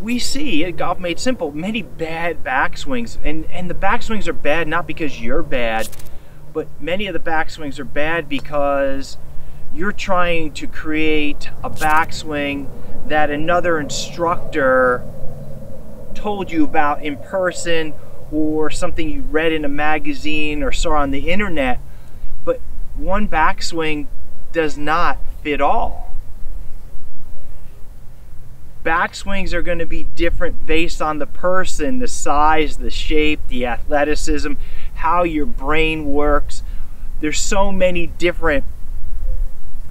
we see at Golf Made Simple many bad backswings, and the backswings are bad not because you're bad, but many of the backswings are bad because you're trying to create a backswing that another instructor told you about in person, or something you read in a magazine or saw on the internet. But one backswing does not fit all. Backswings are going to be different based on the person, the size, the shape, the athleticism, how your brain works. There's so many different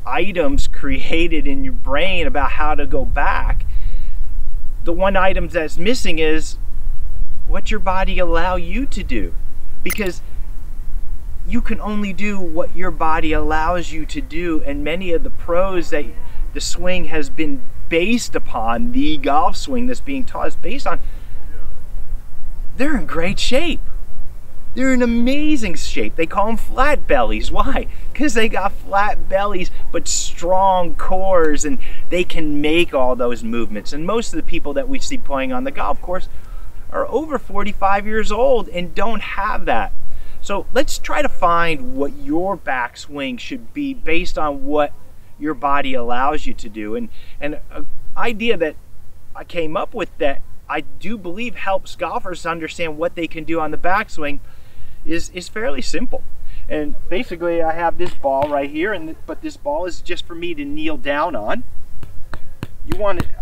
items created in your brain about how to go back. The one item that's missing is what your body allow you to do, because you can only do what your body allows you to do. And many of the pros that the swing has been based upon, the golf swing that's being taught is based on, they're in great shape. They're in amazing shape. They call them flat bellies. Why? Because they got flat bellies but strong cores, and they can make all those movements. And most of the people that we see playing on the golf course are over 45 years old and don't have that. So let's try to find what your backswing should be based on what your body allows you to do. And an idea that I came up with that I do believe helps golfers understand what they can do on the backswing is fairly simple. And basically I have this ball right here, but this ball is just for me to kneel down on.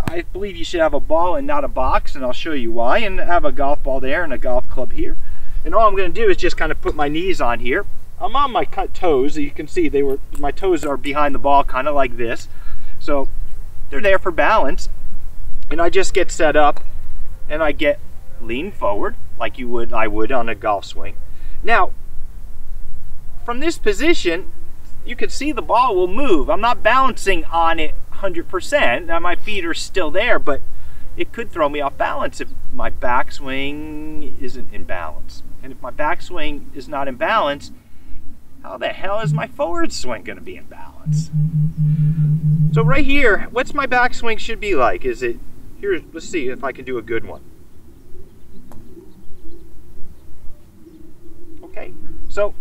I believe you should have a ball and not a box, and I'll show you why. And I have a golf ball there and a golf club here. And all I'm going to do is just kind of put my knees on here. I'm on my cut toes. You can see my toes are behind the ball, kind of like this. So they're there for balance. And I just get set up and I get lean forward like I would on a golf swing. Now, from this position, you can see the ball will move. I'm not balancing on it 100%. Now my feet are still there, but it could throw me off balance if my backswing isn't in balance. And if my backswing is not in balance, how the hell is my forward swing going to be in balance? So right here, what's my backswing should be like? Let's see if I can do a good one. Okay, so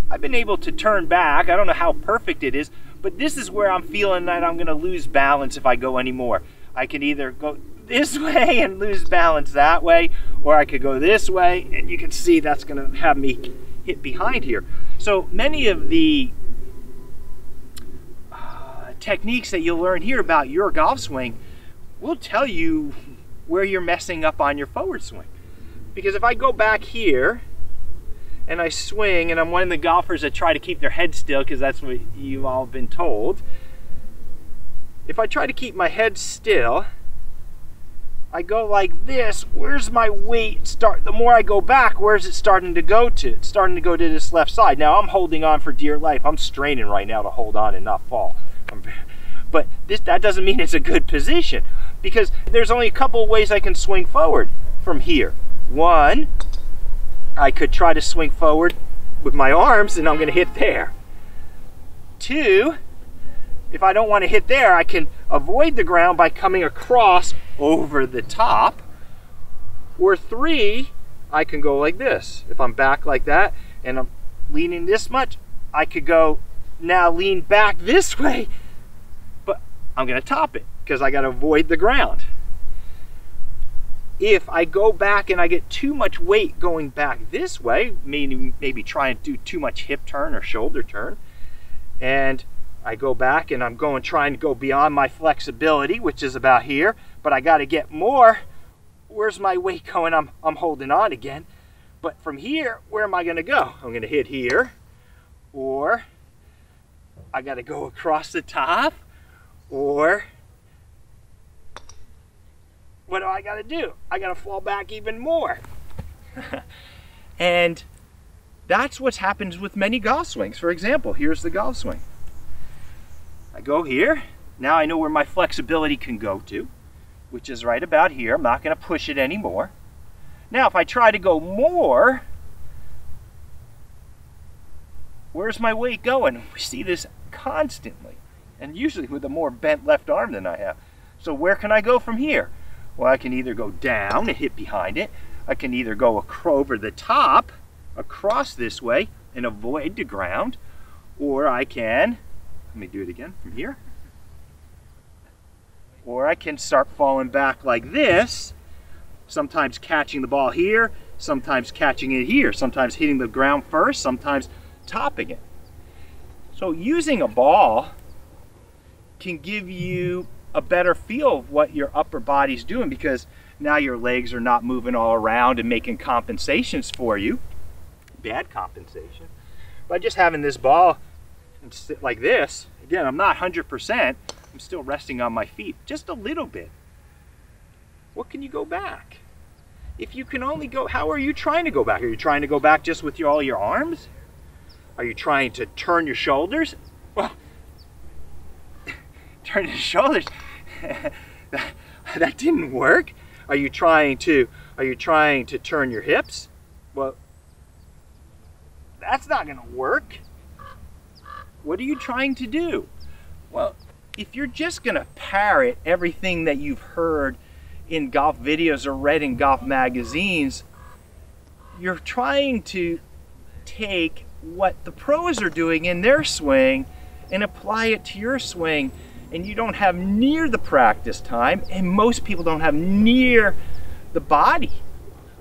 I've been able to turn back. I don't know how perfect it is, but this is where I'm feeling that I'm going to lose balance if I go anymore. I can either go this way and lose balance that way, or I could go this way, and you can see that's going to have me hit behind here. So many of the techniques that you'll learn here about your golf swing will tell you where you're messing up on your forward swing. Because if I go back here and I swing, and I'm one of the golfers that try to keep their head still because that's what you've all been told. If I try to keep my head still, I go like this, where's my weight start? The more I go back, where's it starting to go to? It's starting to go to this left side. Now I'm holding on for dear life. I'm straining right now to hold on and not fall. But that doesn't mean it's a good position, because there's only a couple of ways I can swing forward from here. One, I could try to swing forward with my arms and I'm going to hit there. Two, if I don't want to hit there, I can avoid the ground by coming across over the top. Or three, I can go like this. If I'm back like that and I'm leaning this much, I could go now lean back this way, but I'm going to top it because I got to avoid the ground. If I go back and I get too much weight going back this way, maybe try and do too much hip turn or shoulder turn, and I go back and I'm trying to go beyond my flexibility, which is about here, but I got to get more. Where's my weight going? I'm holding on again. But from here, where am I going to go? I'm going to hit here, or I got to go across the top, or what do I got to do? I got to fall back even more. And that's what happens with many golf swings. For example, here's the golf swing. I go here. Now I know where my flexibility can go to, which is right about here. I'm not going to push it anymore. Now if I try to go more, where's my weight going? We see this constantly, and usually with a more bent left arm than I have. So where can I go from here? Well, I can either go down and hit behind it. I can either go over the top, across this way, and avoid the ground, or I can, let me do it again from here, or I can start falling back like this, sometimes catching the ball here, sometimes catching it here, sometimes hitting the ground first, sometimes topping it. So using a ball can give you a better feel of what your upper body's doing, because now your legs are not moving all around and making compensations for you, bad compensation. By just having this ball and sit like this, again, I'm not 100%, I'm still resting on my feet, just a little bit. What can you go back? If you can only go, how are you trying to go back? Are you trying to go back just with all your arms? Are you trying to turn your shoulders? Well, turn your shoulders, that didn't work. Are you trying to turn your hips? Well, that's not going to work. What are you trying to do? Well, if you're just going to parrot everything that you've heard in golf videos or read in golf magazines, you're trying to take what the pros are doing in their swing and apply it to your swing, and you don't have near the practice time, and most people don't have near the body,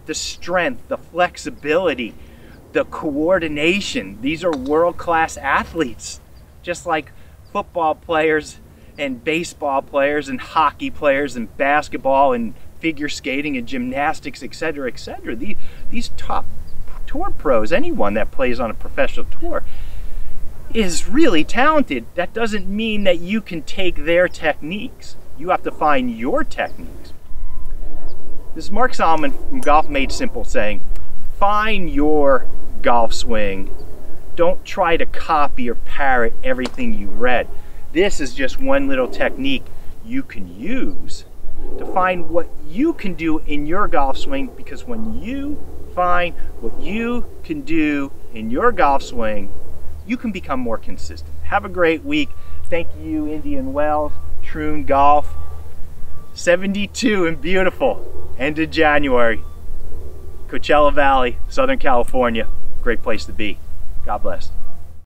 the strength, the flexibility, the coordination. These are world-class athletes, just like football players and baseball players and hockey players and basketball and figure skating and gymnastics, etc., etc. These top tour pros, anyone that plays on a professional tour, is really talented. That doesn't mean that you can take their techniques. You have to find your techniques. This is Mark Solomon from Golf Made Simple saying, find your golf swing. Don't try to copy or parrot everything you read. This is just one little technique you can use to find what you can do in your golf swing, because when you find what you can do in your golf swing, you can become more consistent. Have a great week. Thank you, Indian Wells, Troon Golf. 72 and beautiful. End of January. Coachella Valley, Southern California. Great place to be. God bless.